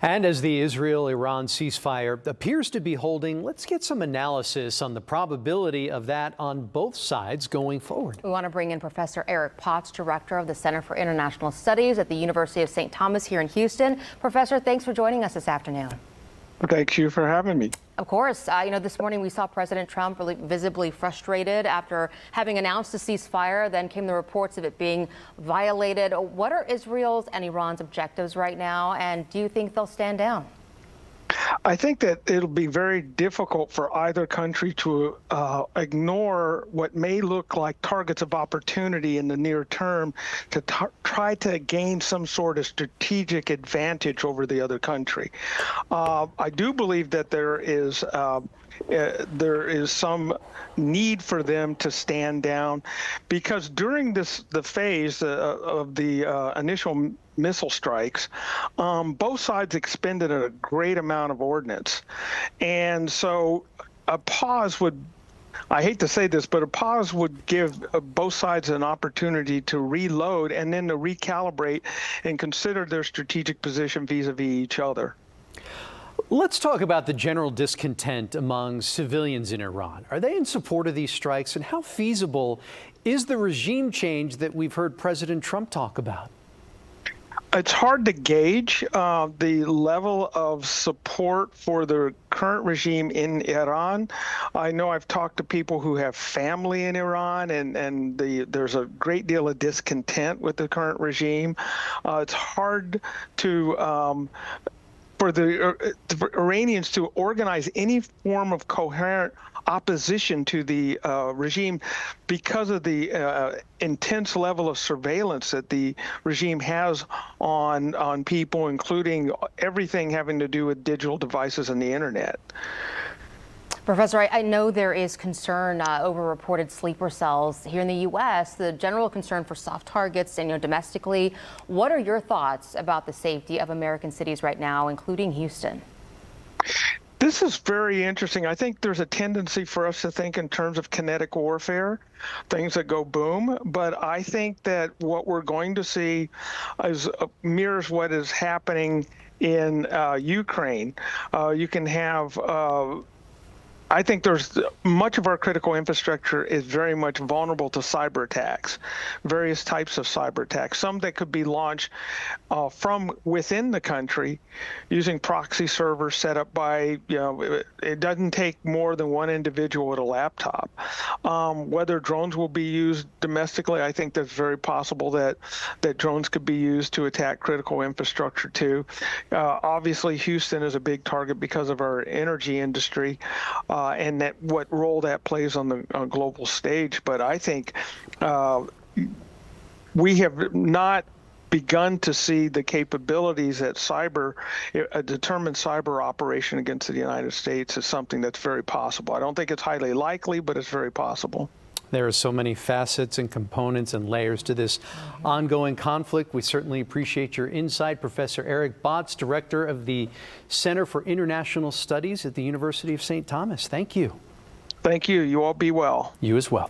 And as the Israel-Iran ceasefire appears to be holding, let's get some analysis on the probability of that on both sides going forward. We want to bring in Professor Eric Potts, director of the Center for International Studies at the University of St. Thomas here in Houston. Professor, thanks for joining us this afternoon. Thank you for having me. Of course. This morning we saw President Trump really visibly frustrated after having announced a ceasefire. Then came the reports of it being violated. What are Israel's and Iran's objectives right now? And do you think they'll stand down? I think that it'll be very difficult for either country to ignore what may look like targets of opportunity in the near term to try to gain some sort of strategic advantage over the other country. I do believe that there is some need for them to stand down, because during the phase of the initial missile strikes, both sides expended a great amount of ordnance. And so a pause would, I hate to say this, but a pause would give both sides an opportunity to reload and then to recalibrate and consider their strategic position vis-a-vis each other. Let's talk about the general discontent among civilians in Iran. Are they in support of these strikes? And how feasible is the regime change that we've heard President Trump talk about? It's hard to gauge the level of support for the current regime in Iran. I know I've talked to people who have family in Iran, and there's a great deal of discontent with the current regime. It's hard to for the Iranians to organize any form of coherent opposition to the regime because of the intense level of surveillance that the regime has on people, including everything having to do with digital devices and the internet. Professor, I know there is concern over reported sleeper cells here in the U.S., the general concern for soft targets and domestically. What are your thoughts about the safety of American cities right now, including Houston? This is very interesting. I think there's a tendency for us to think in terms of kinetic warfare, things that go boom. But I think that what we're going to see is mirrors what is happening in Ukraine. You can have I think there's much of our critical infrastructure is very much vulnerable to cyber attacks, various types of cyber attacks, some that could be launched from within the country using proxy servers set up by, it doesn't take more than one individual with a laptop. Whether drones will be used domestically, I think that's very possible that drones could be used to attack critical infrastructure too. Obviously, Houston is a big target because of our energy industry. And what role that plays on the global stage. But I think we have not begun to see the capabilities that a determined cyber operation against the United States is something that's very possible. I don't think it's highly likely, but it's very possible. There are so many facets and components and layers to this ongoing conflict. We certainly appreciate your insight. Professor Eric Potts, director of the Center for International Studies at the University of St. Thomas. Thank you. Thank you. You all be well. You as well.